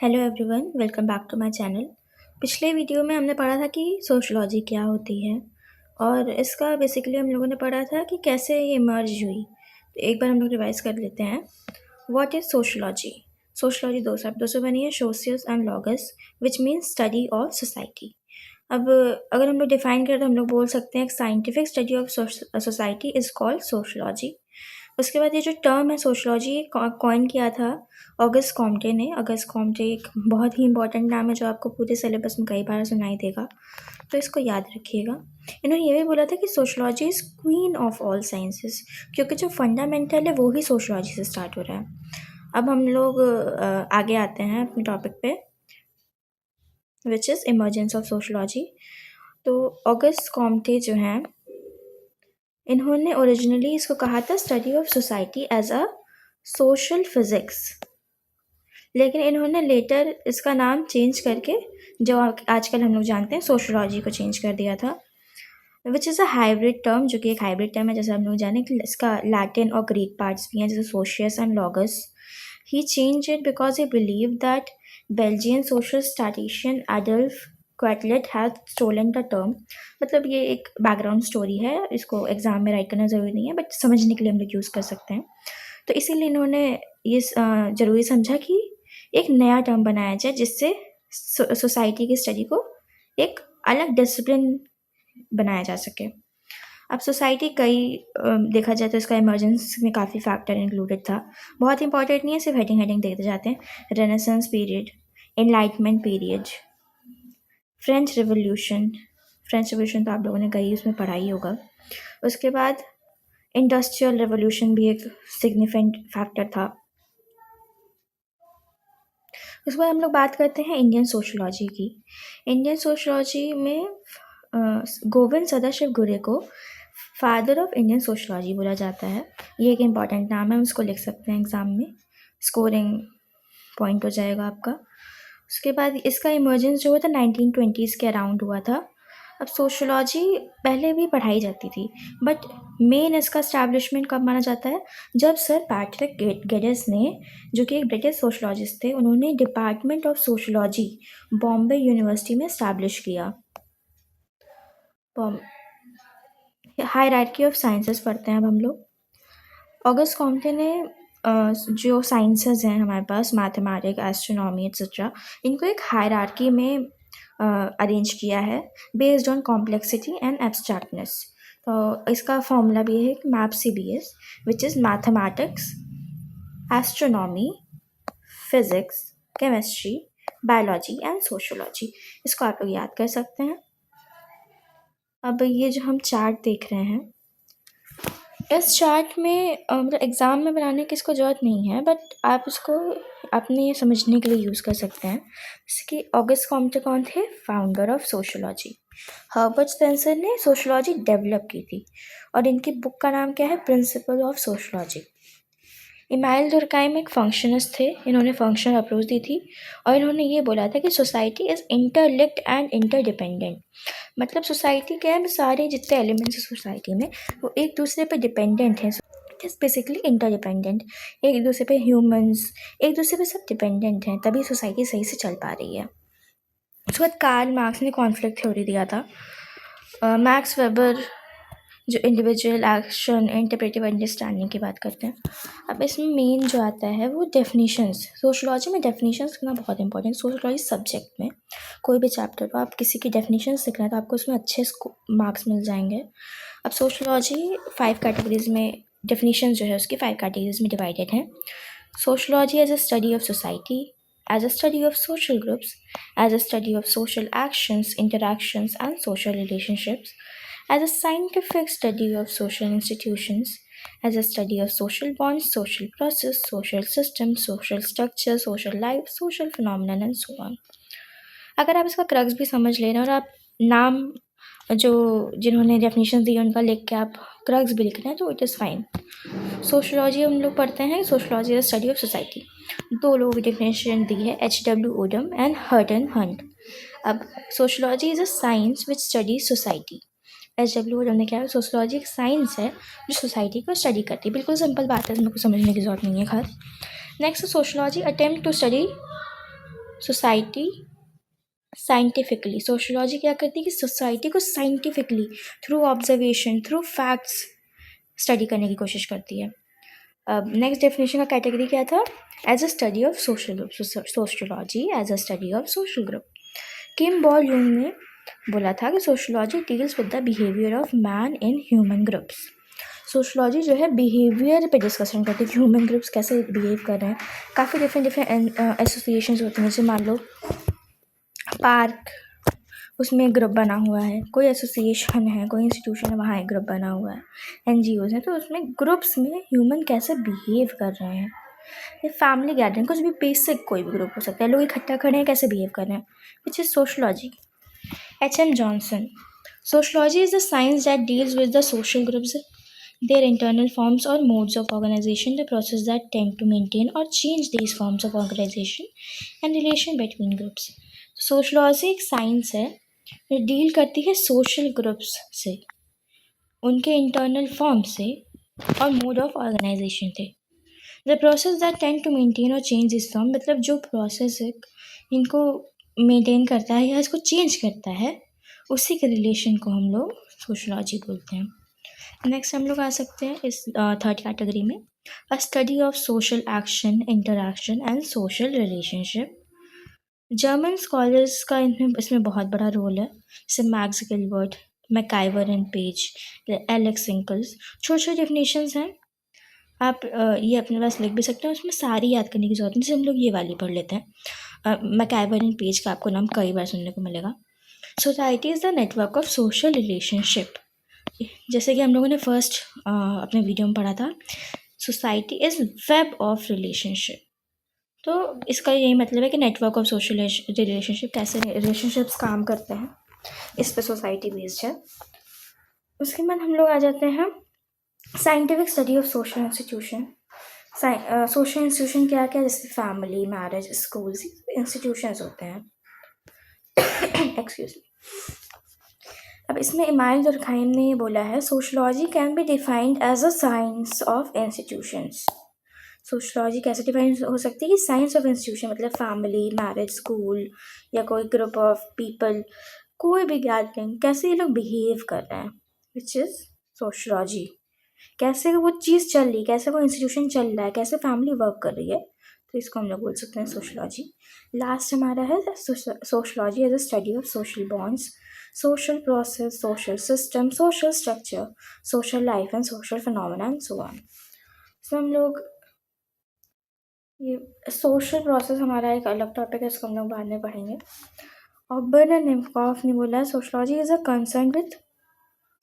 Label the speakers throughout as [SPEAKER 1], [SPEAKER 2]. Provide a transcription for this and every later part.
[SPEAKER 1] Hello everyone, welcome back to my channel. पिछले video में हमने पढ़ा था कि सोशलॉजी क्या होती है और इसका बेसिकली हम लोगों ने पढ़ा था कि कैसे ये इमर्ज हुई। तो एक बार हम लोग रिवाइज कर लेते हैं। What is sociology? सोशलॉजी दो शब्दों से बनी है, socius and logos, which means study of society. अब अगर हम लोग डिफाइन करें तो हम लोग बोल सकते हैं scientific study of society is called sociology. उसके बाद ये जो टर्म है सोशलॉजी कॉइन किया था ऑगस्ट कॉम्टे ने। ऑगस्ट कॉम्टे एक बहुत ही इंपॉर्टेंट नाम है जो आपको पूरे सिलेबस में कई बार सुनाई देगा, तो इसको याद रखिएगा। इन्होंने ये भी बोला था कि sociology is queen of all sciences, क्योंकि जो फंडामेंटल है वो ही सोशलॉजी से स्टार्ट हो रहा है। अब हम लोग आगे आते हैं अपने टॉपिक पे, which is emergence of sociology. तो ऑगस्ट कॉम्टे जो हैं, इन्होंने ओरिजिनली इसको कहा था study of society as a social physics, लेकिन इन्होंने लेटर इसका नाम चेंज करके जो आजकल हम लोग जानते हैं सोशलॉजी को चेंज कर दिया था, which is a hybrid term, जो कि एक हाइब्रिड टर्म है। जैसे हम लोग जाने कि इसका लैटिन और ग्रीक पार्ट्स भी हैं, जैसे socius and logos. He change it because he believe that Belgian social statistician Adolphe Quetelet has stolen the term. मतलब ये एक बैकग्राउंड स्टोरी है, इसको एग्जाम में राइट करना ज़रूरी नहीं है, बट समझने के लिए हम लोग यूज़ कर सकते हैं। तो इसीलिए इन्होंने ये ज़रूरी समझा कि एक नया टर्म बनाया जाए जिससे सोसाइटी की स्टडी को एक अलग डिसिप्लिन बनाया जा सके। अब सोसाइटी कई देखा जाए तो इसका इमरजेंस में काफ़ी फैक्टर इंक्लूडेड था। बहुत इंपॉर्टेंट नहीं है, सिर्फ हेडिंग देखते जाते हैं। Renaissance period, enlightenment period, French revolution तो आप लोगों ने कहीं उसमें पढ़ा ही होगा। उसके बाद इंडस्ट्रियल रेवोल्यूशन भी एक सिग्निफिकेंट फैक्टर था। उसके बाद हम लोग बात करते हैं इंडियन सोशलॉजी की। इंडियन सोशलॉजी में गोविंद सदाशिव गुरे को फादर ऑफ इंडियन सोशलॉजी बोला जाता है। ये एक इम्पॉर्टेंट नाम है, उसको लिख सकते हैं एग्ज़ाम में, स्कोरिंग पॉइंट हो जाएगा आपका। उसके बाद इसका इमर्जेंस जो हुआ था 1920s के अराउंड हुआ था। अब सोशलॉजी पहले भी पढ़ाई जाती थी, बट मेन इसका इस्टेब्लिशमेंट कब माना जाता है, जब सर पैट्रिक गेडिस ने, जो कि एक ब्रिटिश सोशलॉजिस्ट थे, उन्होंने department of sociology Bombay university में इस्टेब्लिश किया। हायरार्की ऑफ साइंसेस पढ़ते हैं अब हम लोग। ऑगस्ट कॉम्टे ने जो साइंसेस हैं हमारे पास, मैथमेटिक्स, एस्ट्रोनॉमी एक्सेट्रा, इनको एक हायरार्की में अरेंज किया है बेस्ड ऑन कॉम्प्लेक्सिटी एंड एब्स्ट्रैक्टनेस। तो इसका फॉर्मूला भी है map CBS, which is mathematics, astronomy, physics, chemistry, biology and sociology. इसको आप लोग याद कर सकते हैं। अब ये जो हम चार्ट देख रहे हैं, इस चार्ट में मतलब एग्ज़ाम में बनाने की इसको ज़रूरत नहीं है, बट आप इसको अपने समझने के लिए यूज़ कर सकते हैं। जैसे कि ऑगस्ट कॉम्टे कौन थे, founder of sociology. Herbert Spencer ने सोशलॉजी डेवलप की थी और इनकी बुक का नाम क्या है, प्रिंसिपल ऑफ सोशलॉजी। इमाइल दुर्काइम एक फंक्शनिस्ट थे, इन्होंने फंक्शनल अप्रोच दी थी और इन्होंने ये बोला था कि society is interlinked and interdependent. मतलब सोसाइटी क्या है, सारे जितने एलिमेंट्स हैं सोसाइटी में वो एक दूसरे पे डिपेंडेंट हैं। इट इज़ बेसिकली इंटरडिपेंडेंट, एक दूसरे पे ह्यूमंस एक दूसरे पे सब डिपेंडेंट हैं, तभी सोसाइटी सही से चल पा रही है। उसके बाद कार्ल मार्क्स ने कॉन्फ्लिक्ट थ्योरी दिया था। मैक्स वेबर जो इंडिविजुअल एक्शन इंटरप्रेटिव अंडरस्टैंडिंग की बात करते हैं। अब इसमें मेन जो आता है वो डेफिनेशंस। सोशलॉजी में डेफिनेशंस करना बहुत इंपॉर्टेंट। सोशलॉजी सब्जेक्ट में कोई भी चैप्टर हो, आप किसी की डेफिनेशंस सीख रहे हैं तो आपको उसमें अच्छे मार्क्स मिल जाएंगे। अब सोशलॉजी 5 कैटेगरीज में, डेफिनेशन जो है उसकी 5 कैटेगरीज में डिवाइडेड है। Sociology as a study of society, as a study of social groups, as a study of social actions, interactions, and social relationships, as a scientific study of social institutions, as a study of social bonds, social process, social systems, social structure, social life, social phenomenon, and so on. अगर आप इसका crux भी समझ ले रहे हैं और आप नाम जो जिन्होंने डेफिनेशन दी उनका लिख के आप क्रक्स भी लिख रहे हैं तो इट इज़ फाइन। सोशलॉजी हम लोग पढ़ते हैं, sociology is study of society. दो लोगों की डेफिनेशन दी है, H.W. Odum and Horton Hunt. अब sociology is a science which study society. H.W. Odum ने क्या है, सोशलॉजी एक साइंस है जो सोसाइटी को स्टडी करती है। बिल्कुल सिंपल बात है, इसमें कुछ समझने की जरूरत नहीं है खास। Next sociology attempt to study society scientifically, sociology क्या करती है कि सोसाइटी को scientifically through observation, through facts study करने की कोशिश करती है। अब नेक्स्ट डेफिनेशन का कैटेगरी क्या था? As a study of social group, sociology as a study of social group. Kimball Young ने बोला था कि sociology deals with the behaviour of man in human groups. Sociology जो है बिहेवियर पे डिस्कशन करती है कि ह्यूमन ग्रुप्स कैसे बिहेव कर रहे हैं। काफ़ी डिफरेंट एसोसिएशंस होते हैं, जैसे मान लो पार्क, उसमें ग्रुप बना हुआ है, कोई एसोसिएशन है, कोई इंस्टीट्यूशन है, वहाँ एक ग्रुप बना हुआ है, NGOs हैं, तो उसमें ग्रुप्स में ह्यूमन कैसे बिहेव कर रहे हैं। ये फैमिली गैदरिंग, कुछ भी बेसिक कोई भी ग्रुप हो सकता है, लोग इकट्ठा खड़े हैं, कैसे बिहेव कर रहे हैं, which is sociology. H.M. Johnson, sociology is the science that deals with the social groups, their internal forms or modes of organization, the process that tend to maintain or change these forms of organization and relation between groups. Sociology एक science है जो deal करती है social groups से, उनके internal form से और mode of organisation थे। The process that tend to maintain और चेंज दिस फॉर्म, मतलब जो प्रोसेस है इनको मेंटेन करता है या इसको चेंज करता है, उसी के रिलेशन को हम लोग सोशलॉजी बोलते हैं। नेक्स्ट हम लोग आ सकते हैं इस थर्ड कैटेगरी में, a study of social action, interaction and social relationship. German scholars का इसमें बहुत बड़ा रोल है, जैसे Max Gilbert, MacIver and Page, Alex Inkeles. छोटे छोटे डेफिनेशंस हैं, आप ये अपने पास लिख भी सकते हैं, उसमें सारी याद करने की जरूरत नहीं, जैसे हम लोग ये वाली पढ़ लेते हैं। मैकाइवर एंड पेज का आपको नाम कई बार सुनने को मिलेगा। Society is the network of social relationship, जैसे कि हम लोगों ने फर्स्ट अपने वीडियो में पढ़ा था, society is web of relationship. तो इसका यही मतलब है कि नेटवर्क ऑफ सोशल रिलेशनशिप, कैसे रिलेशनशिप्स काम करते हैं, इस पे सोसाइटी बेस्ड है। उसके बाद हम लोग आ जाते हैं scientific study of social institution. Social institution क्या क्या, जैसे फैमिली, मैरिज, स्कूल्स, इंस्टीट्यूशंस होते हैं। Excuse me. अब इसमें इमाइल दुर्खाइम ने ये बोला है, sociology can be defined as a science of institutions. Sociology कैसे डिफाइन हो सकती है कि साइंस ऑफ इंस्टीट्यूशन, मतलब फैमिली, मैरिज, स्कूल या कोई ग्रुप ऑफ पीपल, कोई भी गैदरिंग, कैसे ये लोग बिहेव कर रहे हैं, विच इज़ सोशलॉजी। कैसे वो चीज़ चल रही, कैसे वो इंस्टीट्यूशन चल रहा है, कैसे फैमिली वर्क कर रही है, तो इसको हम लोग बोल सकते हैं सोशलॉजी। लास्ट हमारा है sociology as a study of social bonds, social process, social system, social structure, social life and social phenomena and so on. इसमें हम लोग ये सोशल प्रोसेस हमारा एक अलग टॉपिक है, इसको हम लोग बाद में पढ़ेंगे। ऑबर्न एंड निम्कॉफ ने बोला, sociology is a concern with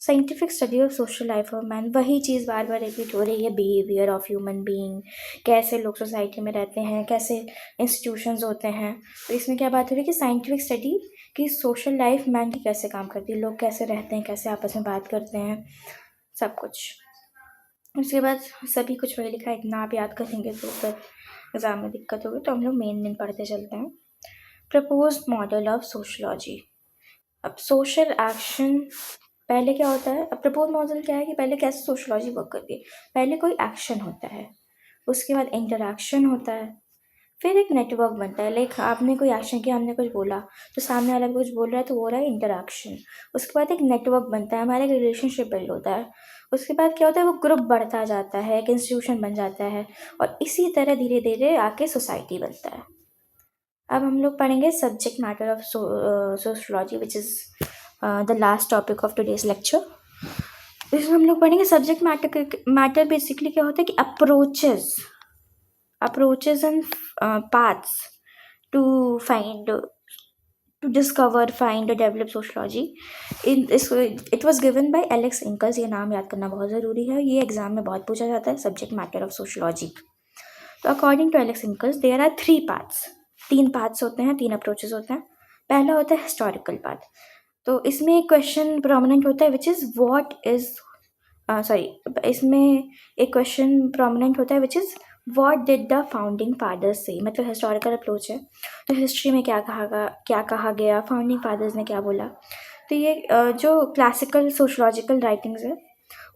[SPEAKER 1] scientific study of social life of man. वही चीज़ बार बार रिपीट हो रही है, बिहेवियर ऑफ ह्यूमन बीइंग, कैसे लोग सोसाइटी में रहते हैं, कैसे इंस्टीट्यूशंस होते हैं। तो इसमें क्या बात हो रही है कि साइंटिफिक स्टडी कि सोशल लाइफ मैन की कैसे काम करती है, लोग कैसे रहते हैं, कैसे आपस में बात करते हैं, सब कुछ। उसके बाद सभी कुछ वही लिखा है, इतना आप याद करेंगे तो फिर एग्ज़ाम में दिक्कत होगी, तो हम लोग मेन पढ़ते चलते हैं। Propose model of sociology. अब सोशल एक्शन पहले क्या होता है, अब प्रपोज मॉडल क्या है कि पहले कैसे सोशलॉजी वर्क करती है, पहले कोई एक्शन होता है, उसके बाद इंटरैक्शन होता है, फिर एक नेटवर्क बनता है। लाइक आपने कोई एक्शन किया, हमने कुछ बोला, तो सामने वाला भी कुछ बोल रहा है, तो वो रहा है इंटरैक्शन। उसके बाद एक नेटवर्क बनता है, हमारा एक रिलेशनशिप बिल्ड होता है। उसके बाद क्या होता है, वो ग्रुप बढ़ता जाता है, एक इंस्टीट्यूशन बन जाता है, और इसी तरह धीरे धीरे आके सोसाइटी बनता है। अब हम लोग पढ़ेंगे subject matter of sociology, which is the last topic of today's lecture. इसमें हम लोग पढ़ेंगे सब्जेक्ट मैटर बेसिकली क्या होता है कि approaches and paths to discover, find or develop sociology. It was given by Alex Ingalls। ये नाम याद करना बहुत ज़रूरी है, ये एग्जाम में बहुत पूछा जाता है, सब्जेक्ट मैटर ऑफ सोशलॉजी। तो according to Alex Inkeles there are 3 paths, 3 paths होते हैं, 3 अप्रोचेस होते हैं। पहला होता है हिस्टोरिकल पाथ, तो इसमें एक क्वेश्चन प्रोमिनेंट होता है, विच इज़ व्हाट इज़ इसमें एक क्वेश्चन प्रोमिनेंट होता है, which is what did the founding fathers say. मतलब हिस्टोरिकल अप्रोच है, तो हिस्ट्री में क्या कहा गया, फाउंडिंग फादर्स ने क्या बोला। तो ये जो क्लासिकल सोशलॉजिकल राइटिंग्स है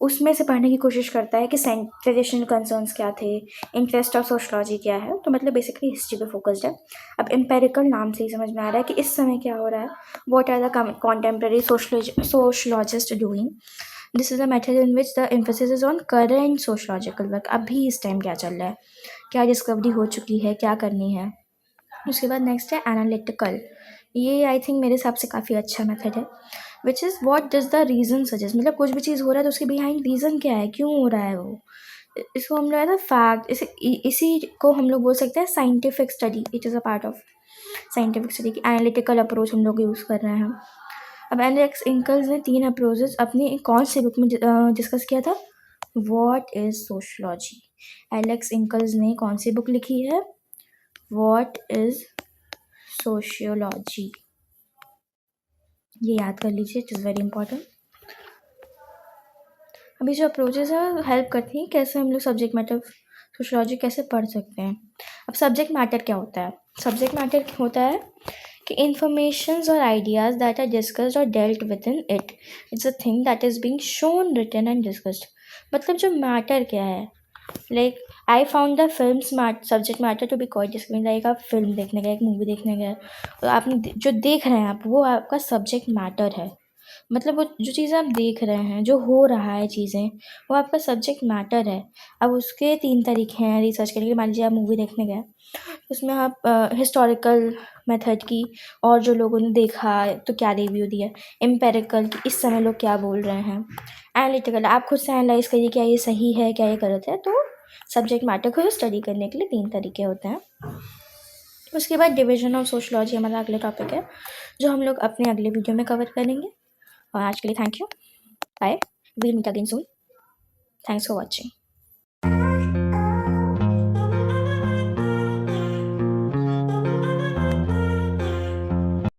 [SPEAKER 1] उसमें से पढ़ने की कोशिश करता है कि ट्रेडिशनल कंसर्न्स क्या थे, इंटरेस्ट ऑफ सोशलॉजी क्या है। तो मतलब बेसिकली हिस्ट्री पे फोकस्ड है। अब एम्पेरिकल नाम से ही समझ में आ रहा है कि इस समय क्या हो रहा है, what are the contemporary sociologist doing. This is a method in which the emphasis is on current sociological work. अभी इस टाइम क्या चल रहा है, क्या डिस्कवरी हो चुकी है, क्या करनी है। उसके बाद नेक्स्ट है एनालिटिकल। ये आई थिंक मेरे हिसाब से काफ़ी अच्छा मेथड है, which is what does the reason suggest. मतलब कुछ भी चीज़ हो रहा है तो उसके बिहाइंड रीज़न क्या है, क्यों हो रहा है वो। इसको हम लोग फैक्ट, इसी को हम लोग बोल सकते हैं scientific study. It is a part of scientific study की एनालिटिकल अप्रोच हम लोग यूज़ कर रहे हैं। अब एलेक्स इंकल्स ने 3 अप्रोचेस अपनी कौन सी बुक में डिस्कस किया था, वॉट इज़ सोशलॉजी। एलेक्स इंकल्स ने कौन सी बुक लिखी है, वॉट इज़ सोशियोलॉजी। ये याद कर लीजिए, इट इज़ वेरी इंपॉर्टेंट। अभी जो अप्रोचेस है हेल्प करती हैं कैसे हम लोग सब्जेक्ट मैटर सोशलॉजी कैसे पढ़ सकते हैं। अब सब्जेक्ट मैटर क्या होता है, सब्जेक्ट मैटर होता है कि इंफॉर्मेशंस और आइडियाज़ दैट आर डिस्कस्ड और dealt with in it, it's a thing that is being shown, written and discussed. मतलब जो मैटर क्या है, like I found the film smart subject matter to be quite discovering. Like आप film देखने गए, एक movie देखने गए, तो आपने जो देख रहे हैं आप, वो आपका सब्जेक्ट मैटर है। मतलब वो जो चीज़ें आप देख रहे हैं, जो हो रहा है चीज़ें, वो आपका सब्जेक्ट मैटर है। अब उसके 3 तरीके हैं रिसर्च करने के। मान लीजिए आप मूवी देखने गए, उसमें आप हिस्टोरिकल मेथड की, और जो लोगों ने देखा तो क्या रिव्यू दिया, एम्पेरिकल कि इस समय लोग क्या बोल रहे हैं, एनालिटिकल आप खुद से एनालाइज करिए क्या ये सही है, क्या ये गलत है। तो सब्जेक्ट मैटर को स्टडी करने के लिए 3 तरीके होते हैं। उसके बाद डिवीजन ऑफ सोशलॉजी हमारा अगले टॉपिक है, जो हम लोग अपने अगले वीडियो में कवर करेंगे। और आज के लिए thank you, bye, we'll meet again soon, thanks for watching.